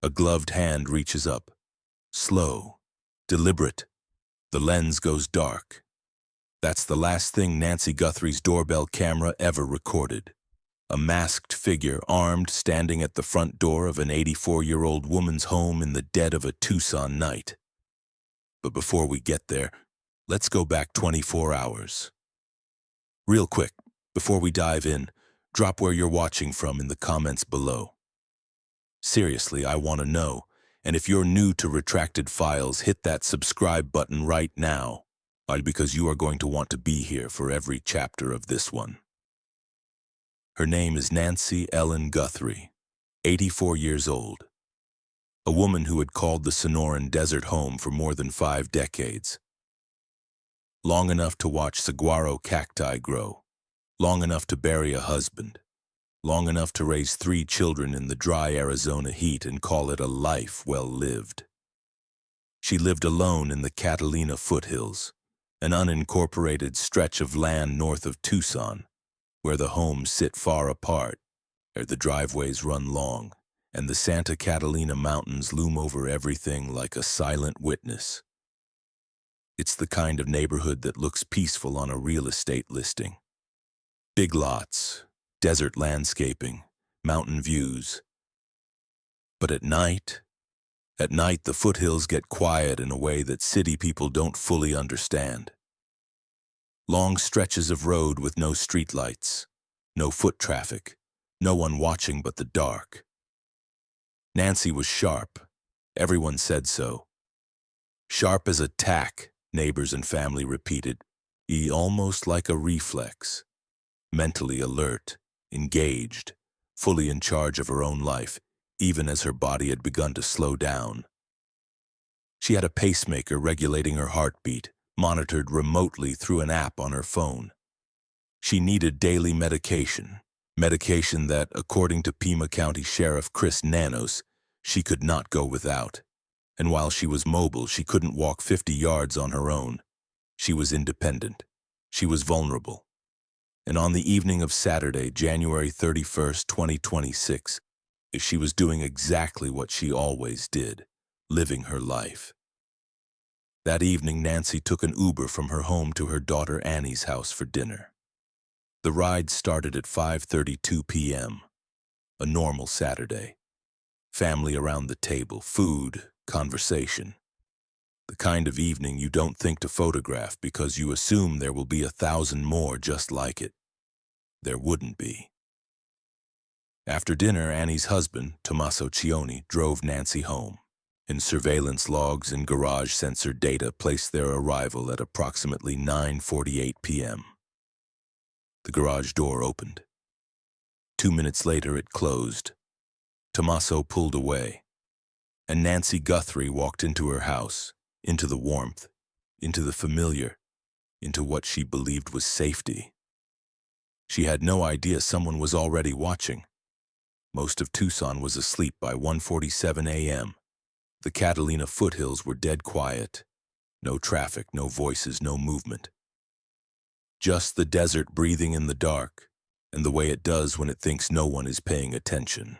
A gloved hand reaches up. Slow, deliberate. The lens goes dark. That's the last thing Nancy Guthrie's doorbell camera ever recorded. A masked figure, armed, standing at the front door of an 84-year-old woman's home in the dead of a Tucson night. But before we get there, let's go back 24 hours. Real quick, before we dive in, drop where you're watching from in the comments below. Seriously, I want to know, and if you're new to Retracted Files, hit that subscribe button right now, because you are going to want to be here for every chapter of this one. Her name is Nancy Ellen Guthrie, 84 years old. A woman who had called the Sonoran Desert home for more than 5 decades. Long enough to watch saguaro cacti grow, long enough to bury a husband, long enough to raise 3 children in the dry Arizona heat and call it a life well lived. She lived alone in the Catalina foothills, an unincorporated stretch of land north of Tucson, where the homes sit far apart, where the driveways run long, and the Santa Catalina Mountains loom over everything like a silent witness. It's the kind of neighborhood that looks peaceful on a real estate listing. Big lots, desert landscaping, mountain views. But at night the foothills get quiet in a way that city people don't fully understand. Long stretches of road with no streetlights, no foot traffic, no one watching but the dark. Nancy was sharp. Everyone said so. Sharp as a tack, neighbors and family repeated, almost like a reflex. Mentally alert, engaged, fully in charge of her own life, even as her body had begun to slow down. She had a pacemaker regulating her heartbeat, monitored remotely through an app on her phone. She needed daily medication that, according to Pima County Sheriff Chris Nanos, she could not go without. And while she was mobile, she couldn't walk 50 yards on her own. She was independent. She was vulnerable. And on the evening of Saturday, January 31st, 2026, she was doing exactly what she always did, living her life. That evening, Nancy took an Uber from her home to her daughter Annie's house for dinner. The ride started at 5:32 p.m., a normal Saturday. Family around the table, food, conversation. The kind of evening you don't think to photograph because you assume there will be 1,000 more just like it. There wouldn't be. After dinner, Annie's husband, Tommaso Cioni, drove Nancy home, and surveillance logs and garage sensor data placed their arrival at approximately 9:48 p.m. The garage door opened. 2 minutes later, it closed. Tommaso pulled away, and Nancy Guthrie walked into her house, into the warmth, into the familiar, into what she believed was safety. She had no idea someone was already watching. Most of Tucson was asleep by 1:47 a.m. The Catalina foothills were dead quiet. No traffic, no voices, no movement. Just the desert breathing in the dark, and the way it does when it thinks no one is paying attention.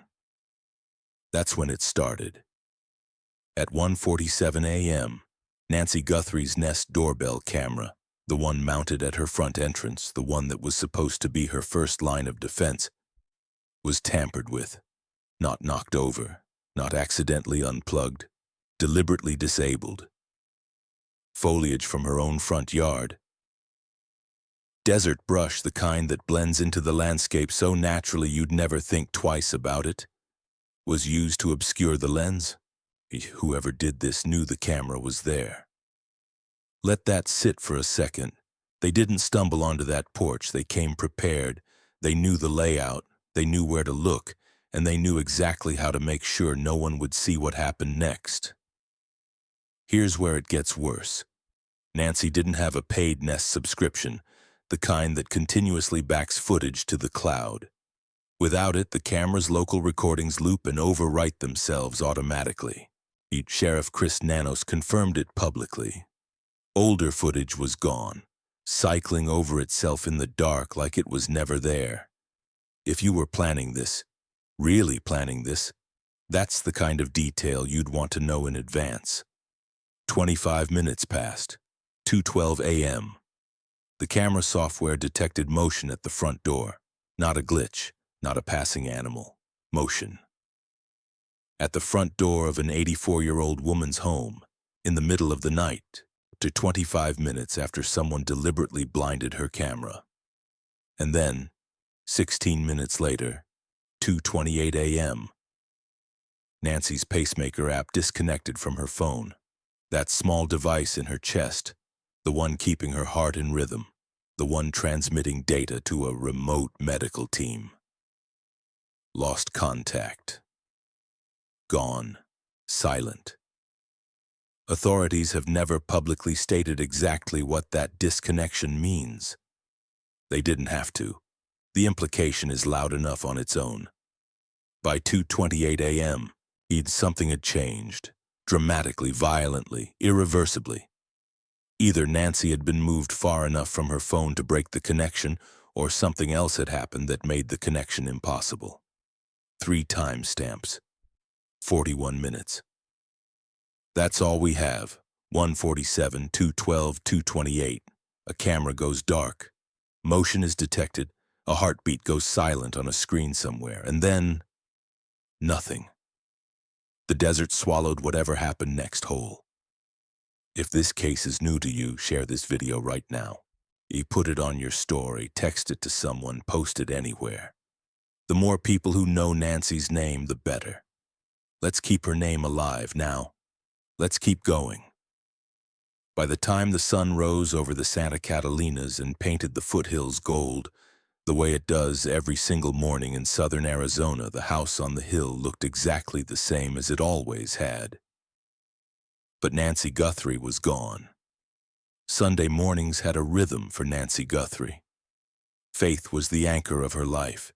That's when it started. At 1:47 a.m., Nancy Guthrie's Nest doorbell camera, the one mounted at her front entrance, the one that was supposed to be her first line of defense, was tampered with, not knocked over, not accidentally unplugged, deliberately disabled. Foliage from her own front yard. Desert brush, the kind that blends into the landscape so naturally you'd never think twice about it, was used to obscure the lens. Whoever did this knew the camera was there. Let that sit for a second. They didn't stumble onto that porch. They came prepared. They knew the layout. They knew where to look, and they knew exactly how to make sure no one would see what happened next. Here's where it gets worse. Nancy didn't have a paid Nest subscription, the kind that continuously backs footage to the cloud. Without it, the camera's local recordings loop and overwrite themselves automatically. Sheriff Chris Nanos confirmed it publicly. Older footage was gone, cycling over itself in the dark like it was never there. If you were planning this, really planning this, That's the kind of detail you'd want to know in advance. 25 minutes passed. 2:12 a.m. The camera software detected motion at the front door. Not a glitch, not a passing animal. Motion. At the front door of an 84-year-old woman's home, in the middle of the night, to 25 minutes after someone deliberately blinded her camera. And then, 16 minutes later, 2:28 a.m., Nancy's pacemaker app disconnected from her phone. That small device in her chest, the one keeping her heart in rhythm, the one transmitting data to a remote medical team. Lost contact. Gone. Silent. Authorities have never publicly stated exactly what that disconnection means. They didn't have to. The implication is loud enough on its own. By 2:28 a.m., something had changed. Dramatically, violently, irreversibly. Either Nancy had been moved far enough from her phone to break the connection, or something else had happened that made the connection impossible. 3 timestamps. 41 minutes. That's all we have. 1:47, 2:12, 2:28. A camera goes dark. Motion is detected. A heartbeat goes silent on a screen somewhere. And then, nothing. The desert swallowed whatever happened next whole. If this case is new to you, share this video right now. Put it on your story, text it to someone, post it anywhere. The more people who know Nancy's name, the better. Let's keep her name alive now. Let's keep going. By the time the sun rose over the Santa Catalinas and painted the foothills gold, the way it does every single morning in southern Arizona, the house on the hill looked exactly the same as it always had. But Nancy Guthrie was gone. Sunday mornings had a rhythm for Nancy Guthrie. Faith was the anchor of her life.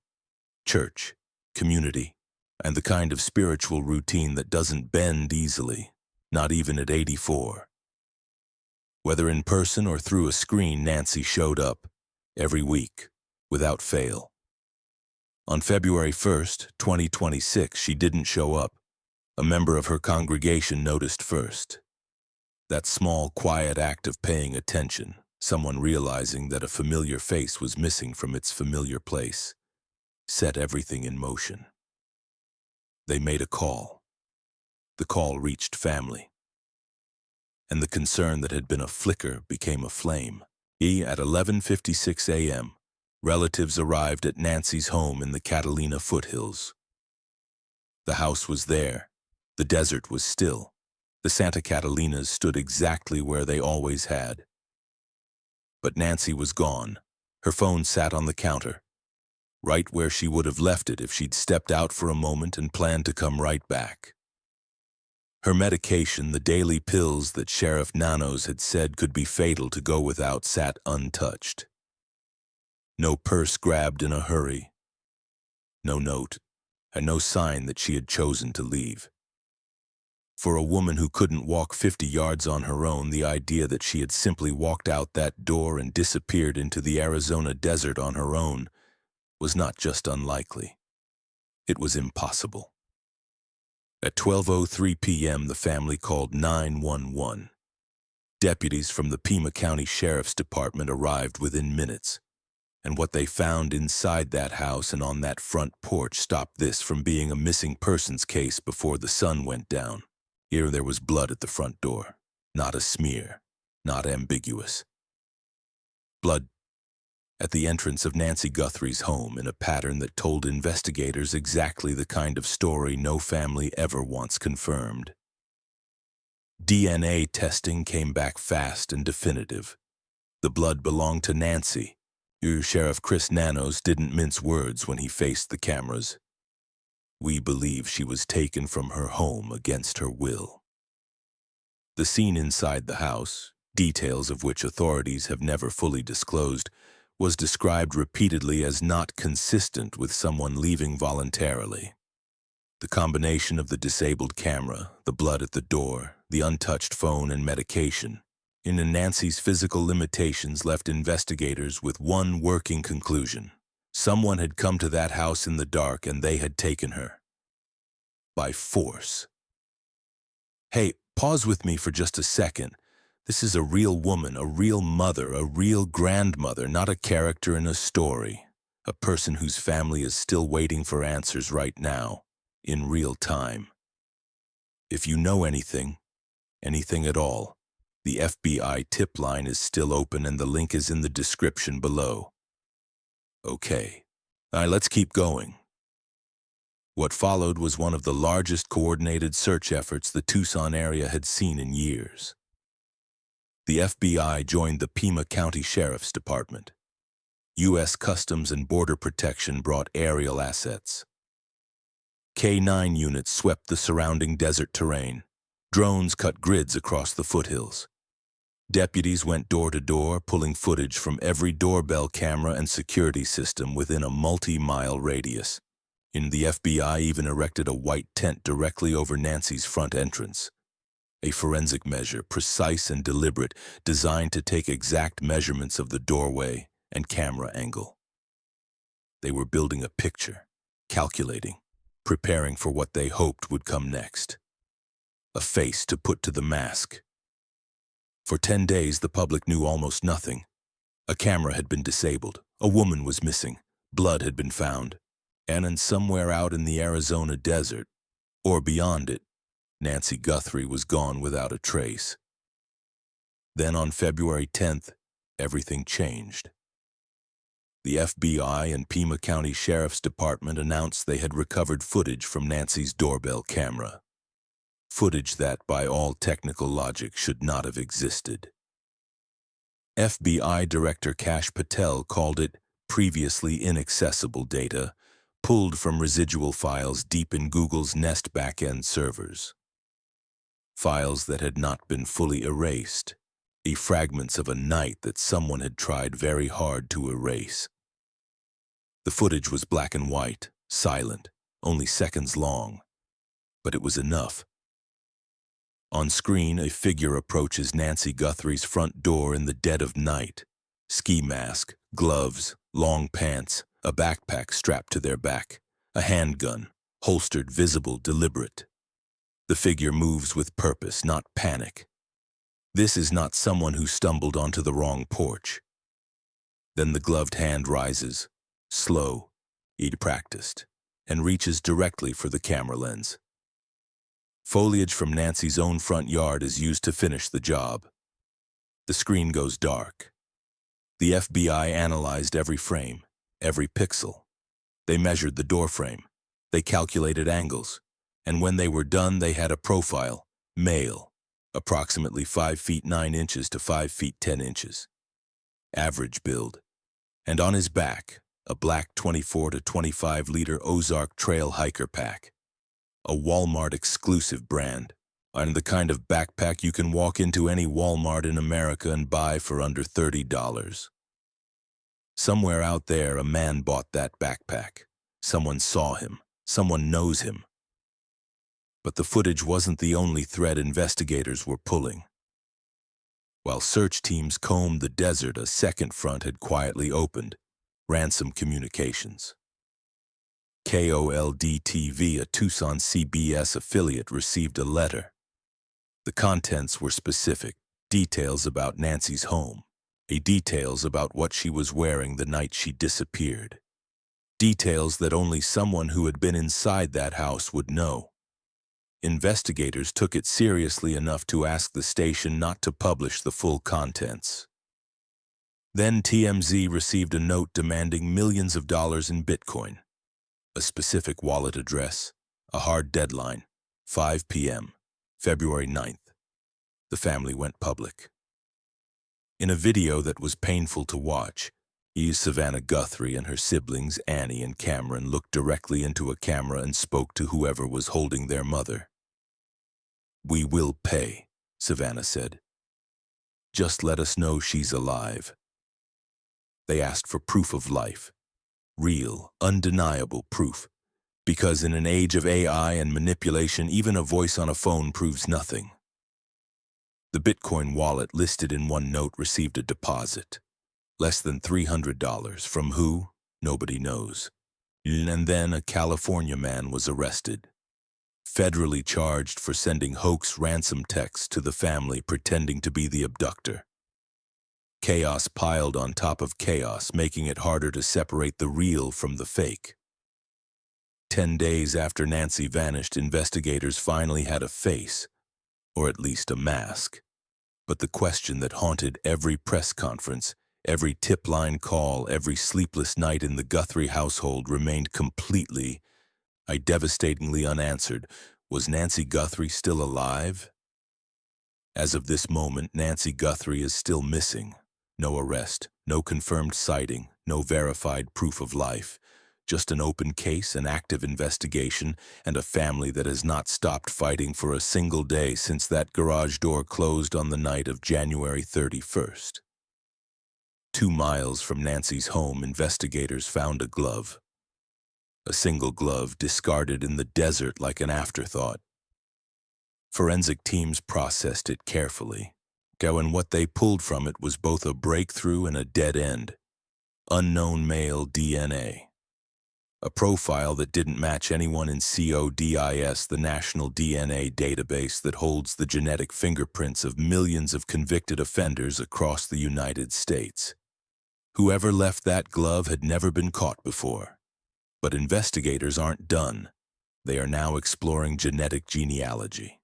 Church, community, and the kind of spiritual routine that doesn't bend easily, not even at 84. Whether in person or through a screen, Nancy showed up, every week, without fail. On February 1st, 2026, she didn't show up. A member of her congregation noticed first. That small, quiet act of paying attention, someone realizing that a familiar face was missing from its familiar place, set everything in motion. They made a call. The call reached family. And the concern that had been a flicker became a flame. At 11:56 a.m., relatives arrived at Nancy's home in the Catalina foothills. The house was there. The desert was still. The Santa Catalinas stood exactly where they always had. But Nancy was gone. Her phone sat on the counter, right where she would have left it if she'd stepped out for a moment and planned to come right back. Her medication, the daily pills that Sheriff Nanos had said could be fatal to go without, sat untouched. No purse grabbed in a hurry. No note, and no sign that she had chosen to leave. For a woman who couldn't walk 50 yards on her own, the idea that she had simply walked out that door and disappeared into the Arizona desert on her own was not just unlikely. It was impossible. At 12:03 p.m., the family called 911. Deputies from the Pima County Sheriff's Department arrived within minutes, and what they found inside that house and on that front porch stopped this from being a missing persons case before the sun went down. Here there was blood at the front door, not a smear, not ambiguous. Blood at the entrance of Nancy Guthrie's home in a pattern that told investigators exactly the kind of story no family ever once confirmed. DNA testing came back fast and definitive. The blood belonged to Nancy. Sheriff Chris Nanos didn't mince words when he faced the cameras. We believe she was taken from her home against her will. The scene inside the house, details of which authorities have never fully disclosed, was described repeatedly as not consistent with someone leaving voluntarily. The combination of the disabled camera, the blood at the door, the untouched phone and medication, and Nancy's physical limitations left investigators with one working conclusion. Someone had come to that house in the dark and they had taken her. by force. Hey, pause with me for just a second. This is a real woman, a real mother, a real grandmother, not a character in a story. A person whose family is still waiting for answers right now, in real time. If you know anything at all, the FBI tip line is still open and the link is in the description below. Okay, let's keep going. What followed was one of the largest coordinated search efforts the Tucson area had seen in years. The FBI joined the Pima County Sheriff's Department. U.S. Customs and Border Protection brought aerial assets. K-9 units swept the surrounding desert terrain. Drones cut grids across the foothills. Deputies went door to door, pulling footage from every doorbell camera and security system within a multi-mile radius. The FBI even erected a white tent directly over Nancy's front entrance. A forensic measure, precise and deliberate, designed to take exact measurements of the doorway and camera angle. They were building a picture, calculating, preparing for what they hoped would come next. A face to put to the mask. For 10 days, the public knew almost nothing. A camera had been disabled, a woman was missing, blood had been found, and somewhere out in the Arizona desert, or beyond it, Nancy Guthrie was gone without a trace. Then on February 10th, everything changed. The FBI and Pima County Sheriff's Department announced they had recovered footage from Nancy's doorbell camera. Footage that, by all technical logic, should not have existed. FBI Director Kash Patel called it previously inaccessible data, pulled from residual files deep in Google's Nest backend servers. Files that had not been fully erased, fragments of a night that someone had tried very hard to erase. The footage was black and white, silent, only seconds long, but it was enough. On screen, a figure approaches Nancy Guthrie's front door in the dead of night. Ski mask, gloves, long pants, a backpack strapped to their back, a handgun, holstered, visible, deliberate. The figure moves with purpose, not panic. This is not someone who stumbled onto the wrong porch. Then the gloved hand rises, slow, practiced, and reaches directly for the camera lens. Foliage from Nancy's own front yard is used to finish the job. The screen goes dark. The FBI analyzed every frame, every pixel. They measured the doorframe. They calculated angles. And when they were done, they had a profile, male, approximately 5 feet 9 inches to 5 feet 10 inches. Average build. And on his back, a black 24 to 25 liter Ozark Trail hiker pack. A Walmart exclusive brand, and the kind of backpack you can walk into any Walmart in America and buy for under $30. Somewhere out there, a man bought that backpack. Someone saw him. Someone knows him. But the footage wasn't the only thread investigators were pulling. While search teams combed the desert, a second front had quietly opened, Ransom Communications. KOLD-TV, a Tucson CBS affiliate, received a letter. The contents were specific, details about Nancy's home, details about what she was wearing the night she disappeared, details that only someone who had been inside that house would know. Investigators took it seriously enough to ask the station not to publish the full contents. Then TMZ received a note demanding millions of dollars in Bitcoin, a specific wallet address, a hard deadline, 5 p.m., February 9th. The family went public. In a video that was painful to watch, Savannah Guthrie and her siblings Annie and Cameron looked directly into a camera and spoke to whoever was holding their mother. "We will pay," Savannah said. "Just let us know she's alive." They asked for proof of life, real, undeniable proof, because in an age of AI and manipulation, even a voice on a phone proves nothing. The Bitcoin wallet listed in one note received a deposit, less than $300, from who? Nobody knows. And then a California man was arrested. federally charged for sending hoax ransom texts to the family pretending to be the abductor. Chaos piled on top of chaos, making it harder to separate the real from the fake. 10 days after Nancy vanished, investigators finally had a face, or at least a mask. But the question that haunted every press conference, every tip line call, every sleepless night in the Guthrie household remained completely, devastatingly unanswered. Was Nancy Guthrie still alive? As of this moment, Nancy Guthrie is still missing. No arrest, no confirmed sighting, no verified proof of life. Just an open case, an active investigation, and a family that has not stopped fighting for a single day since that garage door closed on the night of January 31st. 2 miles from Nancy's home, investigators found a glove. A single glove discarded in the desert like an afterthought. Forensic teams processed it carefully, and what they pulled from it was both a breakthrough and a dead end. Unknown male DNA. A profile that didn't match anyone in CODIS, the national DNA database that holds the genetic fingerprints of millions of convicted offenders across the United States. Whoever left that glove had never been caught before. But investigators aren't done. They are now exploring genetic genealogy.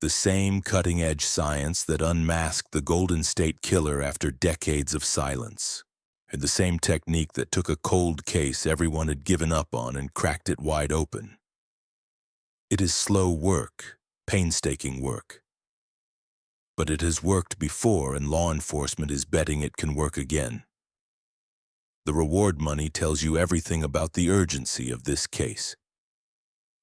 The same cutting-edge science that unmasked the Golden State Killer after decades of silence. And the same technique that took a cold case everyone had given up on and cracked it wide open. It is slow work, painstaking work. But it has worked before, and law enforcement is betting it can work again. The reward money tells you everything about the urgency of this case.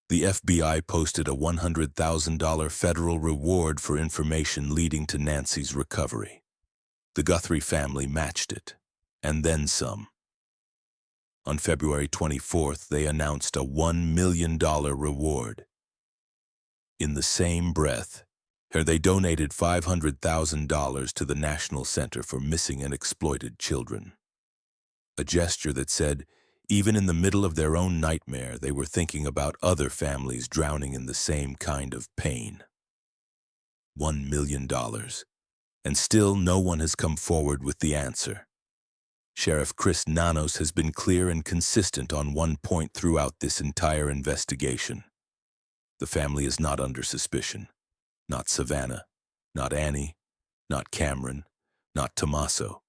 The FBI posted a $100,000 federal reward for information leading to Nancy's recovery. The Guthrie family matched it, and then some. On February 24th, they announced a $1 million reward. In the same breath, they donated $500,000 to the National Center for Missing and Exploited Children. A gesture that said, even in the middle of their own nightmare, they were thinking about other families drowning in the same kind of pain. $1 million. And still no one has come forward with the answer. Sheriff Chris Nanos has been clear and consistent on one point throughout this entire investigation. The family is not under suspicion. Not Savannah, not Annie, not Cameron, not Tommaso.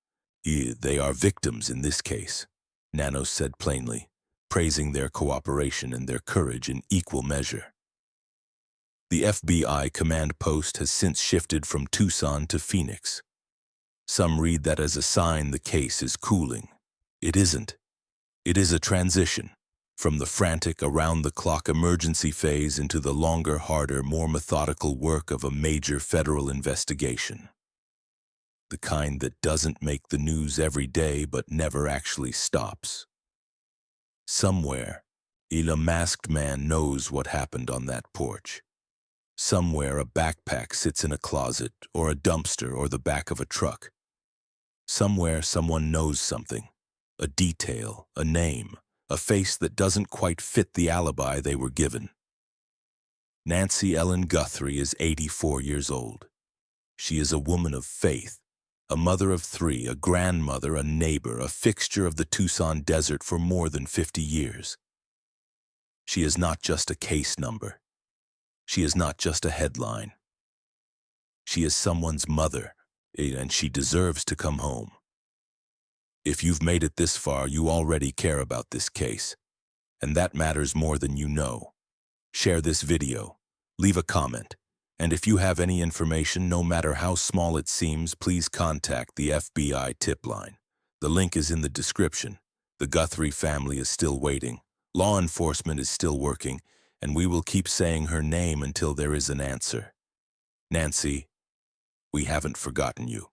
They are victims in this case, Nanos said plainly, praising their cooperation and their courage in equal measure. The FBI command post has since shifted from Tucson to Phoenix. Some read that as a sign the case is cooling. It isn't. It is a transition from the frantic, around-the-clock emergency phase into the longer, harder, more methodical work of a major federal investigation. The kind that doesn't make the news every day but never actually stops. Somewhere, a masked man knows what happened on that porch. Somewhere a backpack sits in a closet or a dumpster or the back of a truck. Somewhere someone knows something, a detail, a name, a face that doesn't quite fit the alibi they were given. Nancy Ellen Guthrie is 84 years old. She is a woman of faith, a mother of 3, a grandmother, a neighbor, a fixture of the Tucson desert for more than 50 years. She is not just a case number. She is not just a headline. She is someone's mother, and she deserves to come home. If you've made it this far, you already care about this case, and that matters more than you know. Share this video, leave a comment, and if you have any information, no matter how small it seems, please contact the FBI tip line. The link is in the description. The Guthrie family is still waiting. Law enforcement is still working, and we will keep saying her name until there is an answer. Nancy, we haven't forgotten you.